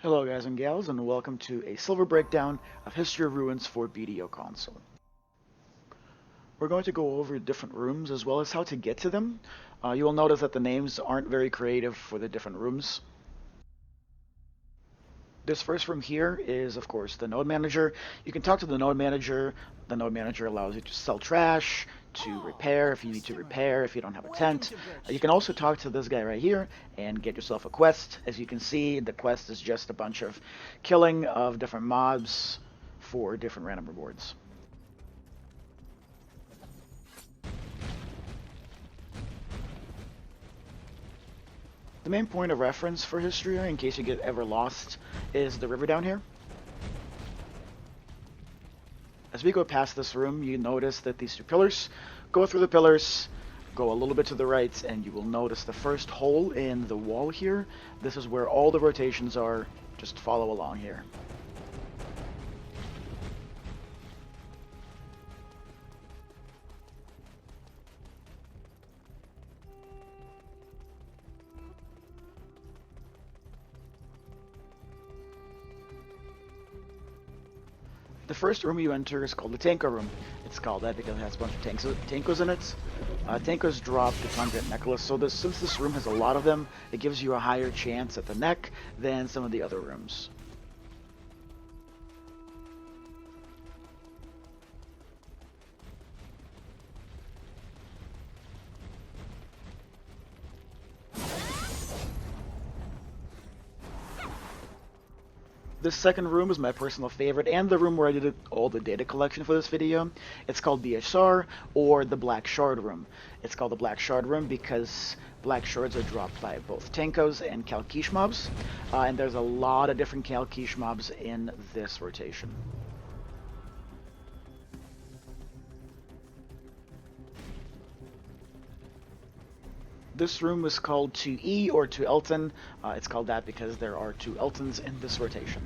Hello guys and gals, and welcome to a silver breakdown of Hystria Ruins for BDO console. We're going to go over different rooms as well as how to get to them. You will notice that the names aren't very creative for the different rooms. This first room here is, of course, the node manager. You can talk to the node manager. The node manager allows you to sell trash, to repair if you need to repair, if you don't have a tent. You can also talk to this guy right here and get yourself a quest. As you can see, the quest is just a bunch of killing of different mobs for different random rewards. The main point of reference for Hystria, in case you get ever lost, is the river down here. As we go past this room, you notice that these two pillars, go through the pillars, go a little bit to the right, and you will notice the first hole in the wall here. This is where all the rotations are. Just follow along here. The first room you enter is called the Tanko room. It's called that because it has a bunch of Tankos in it. Tankos drop the Congress necklace, so since this room has a lot of them, it gives you a higher chance at the neck than some of the other rooms. This second room is my personal favorite, and the room where I did all the data collection for this video. It's called the SR, or the Black Shard room. It's called the Black Shard room because black shards are dropped by both Tankos and Kalkish mobs, and there's a lot of different Kalkish mobs in this rotation. This room is called 2E or 2 Elton. It's called that because there are 2 Eltons in this rotation.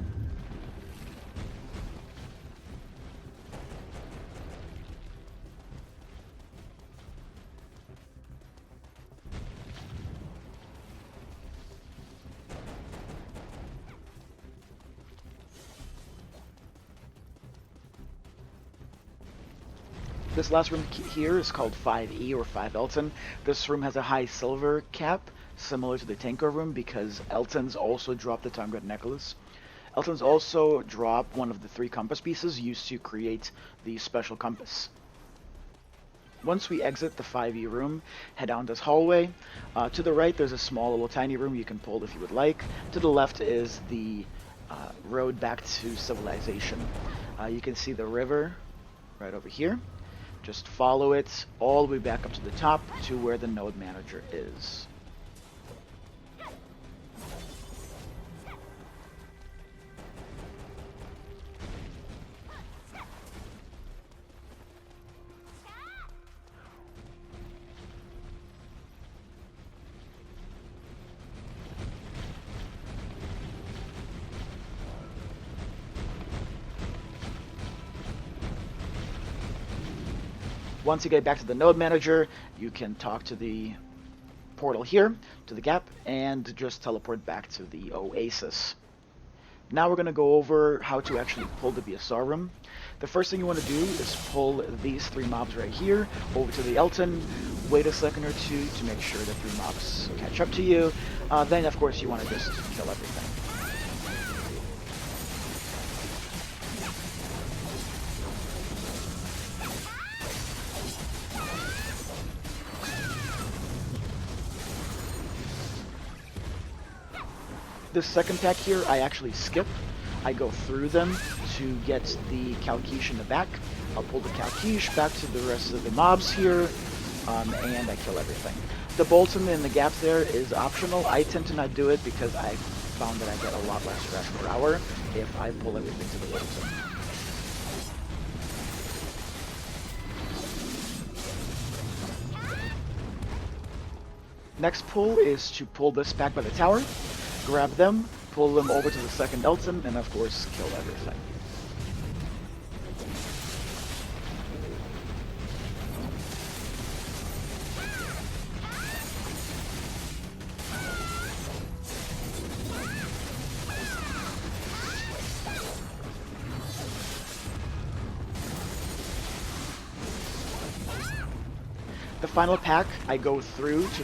This last room here is called 5E or 5 Elton. This room has a high silver cap, similar to the Tanko room, because Eltons also drop the Time God Necklace. Eltons also drop one of the 3 compass pieces used to create the special compass. Once we exit the 5E room, head down this hallway. To the right, there's a small little tiny room you can pull if you would like. To the left is the road back to civilization. You can see the river right over here. Just follow it all the way back up to the top to where the node manager is. Once you get back to the node manager, you can talk to the portal here, to the gap, and just teleport back to the oasis. Now we're going to go over how to actually pull the BSR room. The first thing you want to do is pull these 3 mobs right here over to the Elton, wait a second or two to make sure the 3 mobs catch up to you. Then of course you want to just kill everything. This second pack here, I actually skip. I go through them to get the Kalkish in the back. I'll pull the Kalkish back to the rest of the mobs here, and I kill everything. The Bolton in the gap there is optional. I tend to not do it because I found that I get a lot less trash per hour if I pull everything to the Bolton. Next pull is to pull this back by the tower. Grab them, pull them over to the second Elton, and of course kill everything. final pack, I go through to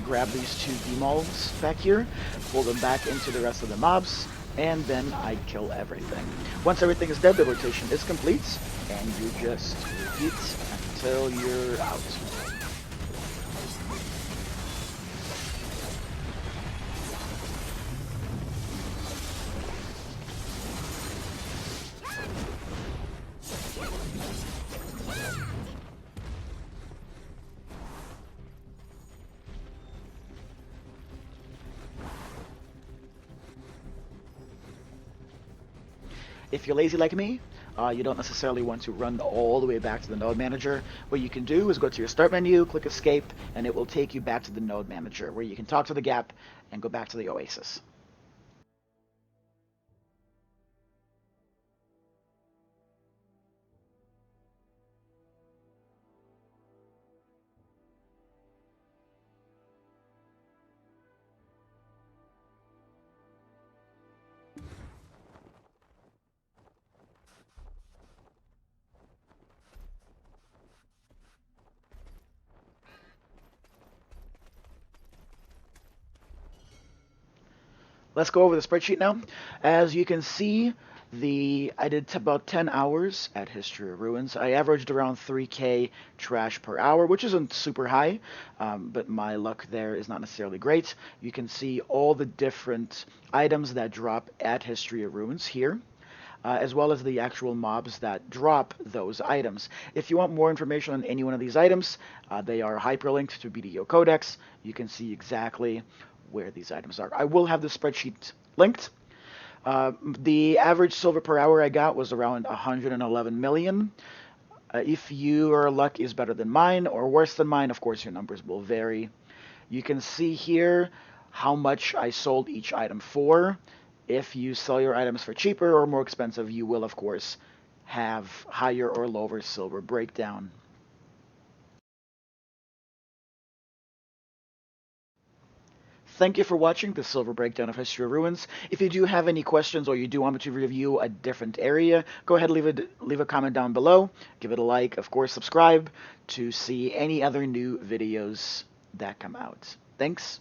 grab these two demolds back here, pull them back into the rest of the mobs, and then I kill everything. Once everything is dead, the rotation is complete, and you just repeat until you're out. If you're lazy like me, you don't necessarily want to run all the way back to the node manager. What you can do is go to your start menu, click escape, and it will take you back to the node manager where you can talk to the gap and go back to the oasis. Let's go over the spreadsheet now. As you can see, I did about 10 hours at Hystria Ruins. I averaged around 3k trash per hour, which isn't super high, but my luck there is not necessarily great. You can see all the different items that drop at Hystria Ruins here. As well as the actual mobs that drop those items. If you want more information on any one of these items, they are hyperlinked to BDO Codex. You can see exactly where these items are. I will have the spreadsheet linked. The average silver per hour I got was around 111 million. If your luck is better than mine or worse than mine, of course your numbers will vary. You can see here how much I sold each item for. If you sell your items for cheaper or more expensive, you will, of course, have higher or lower silver breakdown. Thank you for watching the Silver Breakdown of Hystria Ruins. If you do have any questions or you do want me to review a different area, go ahead and leave a comment down below. Give it a like. Of course, subscribe to see any other new videos that come out. Thanks.